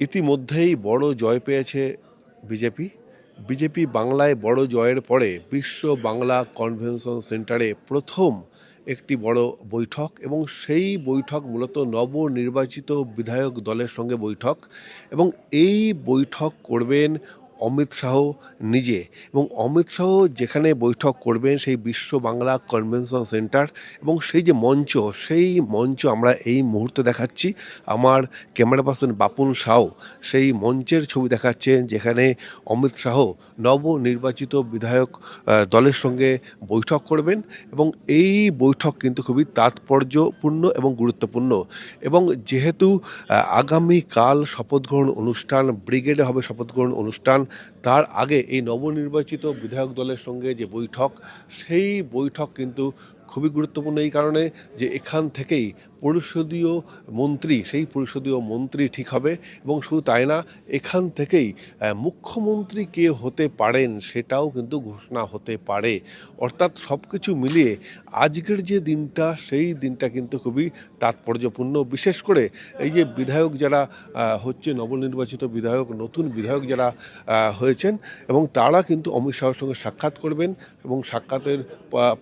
ইতিমধ্যেই বড় জয় পেয়েছে বিজেপি। বিজেপি বাংলায় বড় জয়ের পরে বিশ্ব বাংলা কনভেনশন সেন্টারে প্রথম একটি বড় বৈঠক, এবং সেই বৈঠক মূলত নবনির্বাচিত বিধায়ক দলের সঙ্গে বৈঠক, এবং এই বৈঠক করবেন অমিত শাহ নিজে। এবং অমিত শাহ যেখানে বৈঠক করবেন সেই বিশ্ব বাংলা কনভেনশন সেন্টার, এবং সেই যে মঞ্চ, সেই মঞ্চ আমরা এই মুহূর্তে দেখাচ্ছি। আমার ক্যামেরা পার্সন বাপুন শাহ সেই মঞ্চের ছবি দেখাচ্ছেন, যেখানে অমিত শাহ নবনির্বাচিত বিধায়ক দলের সঙ্গে বৈঠক করবেন। এবং এই বৈঠক কিন্তু খুবই তাৎপর্যপূর্ণ এবং গুরুত্বপূর্ণ। এবং যেহেতু আগামীকাল শপথ গ্রহণ অনুষ্ঠান, ব্রিগেডে হবে শপথ গ্রহণ অনুষ্ঠান, তার আগে এই নবনির্বাচিত বিধায়ক দলের সঙ্গে যে বৈঠক, সেই বৈঠক কিন্তু খুবই গুরুত্বপূর্ণ এই কারণে যে এখান থেকেই পরিষদীয় মন্ত্রী, সেই পরিষদীয় মন্ত্রী ঠিক হবে। এবং শুধু তাই না, এখান থেকেই মুখ্যমন্ত্রী কে হতে পারেন সেটাও কিন্তু ঘোষণা হতে পারে। অর্থাৎ সব কিছু মিলিয়ে আজকের যে দিনটা, সেই দিনটা কিন্তু খুবই তাৎপর্যপূর্ণ। বিশেষ করে এই যে বিধায়ক যারা হচ্ছে, নবনির্বাচিত বিধায়ক, নতুন বিধায়ক যারা হয়েছেন, এবং তারা কিন্তু অমিত শাহের সঙ্গে সাক্ষাৎ করবেন, এবং সাক্ষাতের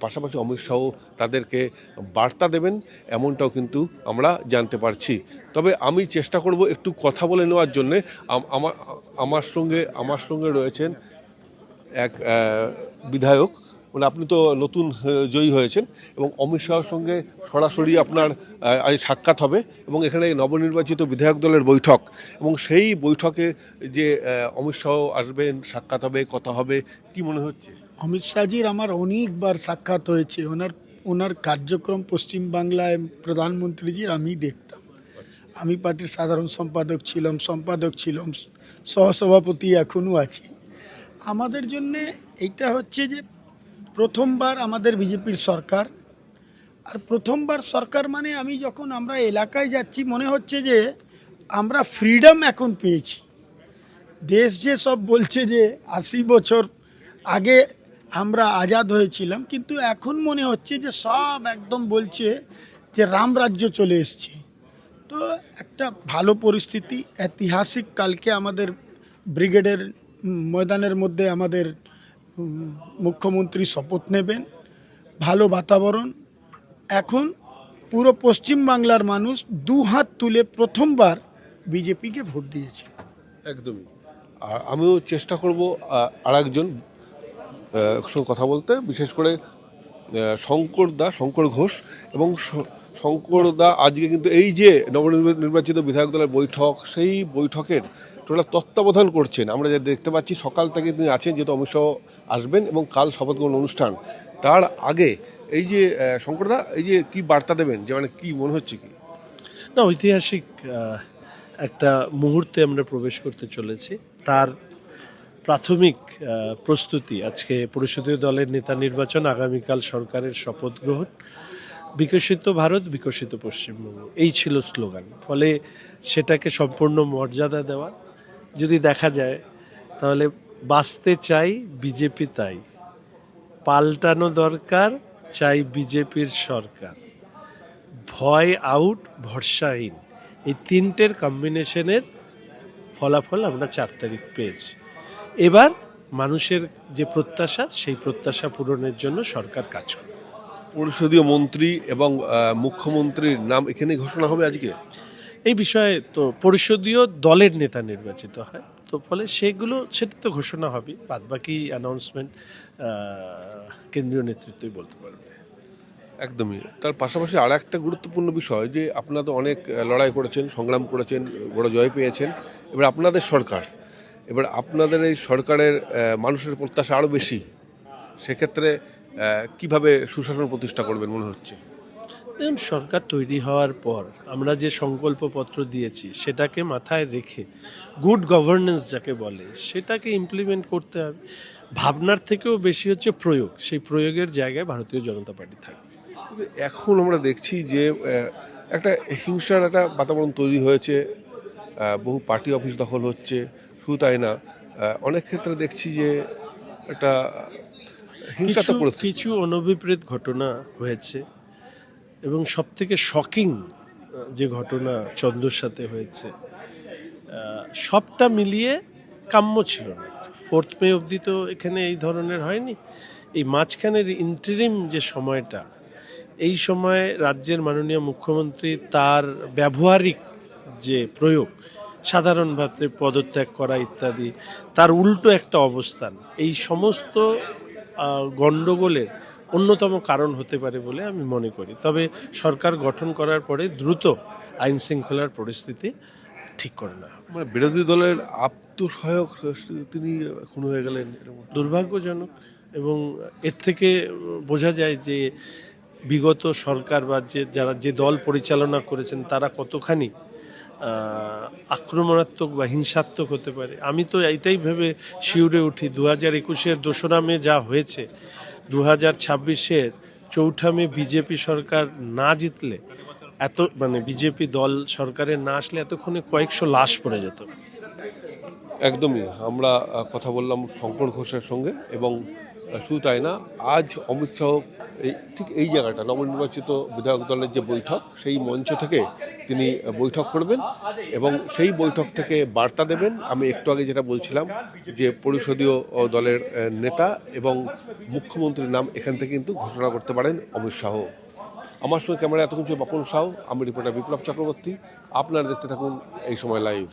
পাশাপাশি অমিত শাহ তাদেরকে বার্তা দেবেন, এমনটাও কিন্তু আমরা জানতে পারছি। তবে আমি চেষ্টা করব একটু কথা বলে নেওয়ার জন্যে। আমার সঙ্গে রয়েছেন এক বিধায়ক, মানে আপনি তো নতুন জয়ী হয়েছেন, এবং অমিত শাহের সঙ্গে সরাসরি আপনার আজ সাক্ষাৎ হবে, এবং এখানে নবনির্বাচিত বিধায়ক দলের বৈঠক, এবং সেই বৈঠকে যে অমিত শাহ আসবেন, সাক্ষাৎ হবে, কথা হবে, কি মনে হচ্ছে? অমিত শাহজির আমার অনেকবার সাক্ষাৎ হয়েছে। ওনার কার্যক্রম পশ্চিমবাংলায় প্রধানমন্ত্রীজির আমি দেখতাম। আমি পার্টির সাধারণ সম্পাদক ছিলাম, সহসভাপতি এখনও আছি। আমাদের জন্যে এইটা হচ্ছে যে প্রথমবার আমাদের বিজেপির সরকার, আর প্রথমবার সরকার মানে আমরা এলাকায় যাচ্ছি, মনে হচ্ছে যে আমরা ফ্রিডম এখন পেয়েছি। দেশ যে সব বলছে যে 80 বছর আগে আমরা আজাদ হয়েছিলাম, কিন্তু এখন মনে হচ্ছে যে সব একদম বলছে যে রামরাজ্য চলে এসছে। তো একটা ভালো পরিস্থিতি, ঐতিহাসিক কালকে আমাদের ব্রিগেডের ময়দানের মধ্যে আমাদের মুখ্যমন্ত্রী শপথ নেবেন। ভালো বাতাবরণ। এখন পুরো পশ্চিমবাংলার মানুষ দু হাত তুলে প্রথমবার বিজেপিকে ভোট দিয়েছে। একদমই। আর আমিও চেষ্টা করব আর একজন সঙ্গে কথা বলতে, বিশেষ করে শঙ্কর ঘোষ। এবং শঙ্করদা আজকে কিন্তু এই যে নবনির্বাচিত বিধায়ক দলের বৈঠক, সেই বৈঠকের টোটাল তত্ত্বাবধান করছেন। আমরা যা দেখতে পাচ্ছি, সকাল থেকে তিনি আছেন, যেহেতু অমিত শাহ আসবেন এবং কাল শপথ গ্রহণ অনুষ্ঠান। তার আগে এই যে শঙ্করদা, এই যে কি বার্তা দেবেন, যে মানে কি মনে হচ্ছে কি? না, ঐতিহাসিক একটা মুহূর্তে আমরা প্রবেশ করতে চলেছি। তার প্রাথমিক প্রস্তুতি আজকে পরিষদীয় দলের নেতা নির্বাচন, আগামীকাল সরকারের শপথ গ্রহণ, বিকশিত ভারত, বিকশিত পশ্চিমবঙ্গ, এই ছিল স্লোগান। ফলে সেটাকে সম্পূর্ণ মর্যাদা দেওয়া। যদি দেখা যায় তাহলে বাঁচতে চাই বিজেপি, তাই পাল্টানো দরকার, চাই বিজেপির সরকার, ভয় আউট, ভরসাহীন, এই তিনটের কম্বিনেশনের ফলাফল আমরা 4 তারিখ পেয়েছি। এবার মানুষের যে প্রত্যাশা, সেই প্রত্যাশা পূরণের জন্য সরকার কাজ করে। পরিষদীয় মন্ত্রী এবং মুখ্যমন্ত্রীর নাম এখানে ঘোষণা হবে আজকে। এই বিষয়ে তো পরিষদীয় দলের নেতা নির্বাচিত হয়, তো ফলে সেটা তো ঘোষণা হবে। বাদবাকি অ্যানাউন্সমেন্ট কেন্দ্রীয় নেতৃত্বই বলতে পারবে। একদমই। তার পাশাপাশি আর একটা গুরুত্বপূর্ণ বিষয়, যে আপনারা তো অনেক লড়াই করেছেন, সংগ্রাম করেছেন, বড় জয় পেয়েছেন। এবার আপনাদের সরকার, এবার আপনাদের এই সরকারের মানুষের প্রত্যাশা আরও বেশি। সেক্ষেত্রে কিভাবে সুশাসন প্রতিষ্ঠা করবেন মনে হচ্ছে? দেখুন, সরকার তৈরি হওয়ার পর আমরা যে সংকল্পপত্র দিয়েছি, সেটাকে মাথায় রেখে গুড গভর্নেন্স যাকে বলে, সেটাকে ইমপ্লিমেন্ট করতে হবে। ভাবনার থেকেও বেশি হচ্ছে প্রয়োগ। সেই প্রয়োগের জায়গায় ভারতীয় জনতা পার্টি থাকবে। এখন আমরা দেখছি যে একটা হিংসার একটা বাতাবরণ তৈরি হয়েছে, বহু পার্টি অফিস দখল হচ্ছে। শুধু তাই না, অনেক ক্ষেত্রে দেখছি যে একটা হিংসাত্মক পরিস্থিতি। কিছু অনভিপ্রেত ঘটনা হয়েছে, এবং সব থেকে শকিং যে ঘটনা চন্দ্রর সাথে হয়েছে, সবটা মিলিয়ে কাম্য ছিল না। 4th মে অবধি তো এখানে এই ধরনের হয়নি। এই মাঝখানের ইন্টারিম যে সময়টা, এই সময়ে রাজ্যের মাননীয় মুখ্যমন্ত্রী তার ব্যবহারিক যে প্রয়োগ, সাধারণভাবে পদত্যাগ করা ইত্যাদি, তার উল্টো একটা অবস্থান, এই সমস্ত গণ্ডগোলের অন্যতম কারণ হতে পারে বলে আমি মনে করি। তবে সরকার গঠন করার পরে দ্রুত আইন শৃঙ্খলার পরিস্থিতি ঠিক করে না। মানে বিরোধী দলের আত্মসহায়ক তিনি খুন হয়ে গেলেন, এরকম দুর্ভাগ্যজনক, এবং এর থেকে বোঝা যায় যে বিগত সরকার বা যে দল পরিচালনা করেছেন তারা কতখানি আক্রমণাত্মক বা হিংসাত্মক হতে পারে। আমি তো এইটাই ভেবে শিউরে উঠি, 2021-এর 2রা মে যা হয়েছে, 2026-এর 4ঠা মে বিজেপি সরকার না জিতলে, বিজেপি দল সরকারে না আসলে এতক্ষণে কয়েকশো লাশ পড়ে যেত। একদমই। আমরা কথা বললাম শঙ্কর ঘোষের সঙ্গে, এবং শুধু তাই না, আজ অমিত শাহ ঠিক এই জায়গাটা, নবনির্বাচিত বিধায়ক দলের যে বৈঠক, সেই মঞ্চ থেকে তিনি বৈঠক করবেন এবং সেই বৈঠক থেকে বার্তা দেবেন। আমি একটু আগে যেটা বলছিলাম যে পরিষদীয় দলের নেতা এবং মুখ্যমন্ত্রীর নাম এখান থেকে কিন্তু ঘোষণা করতে পারেন অমিত শাহ। আমার সঙ্গে ক্যামেরা এত কিছু বাপন শাহ, আমি রিপোর্টার বিপ্লব চক্রবর্তী। আপনারা দেখতে থাকুন এই সময় লাইভ।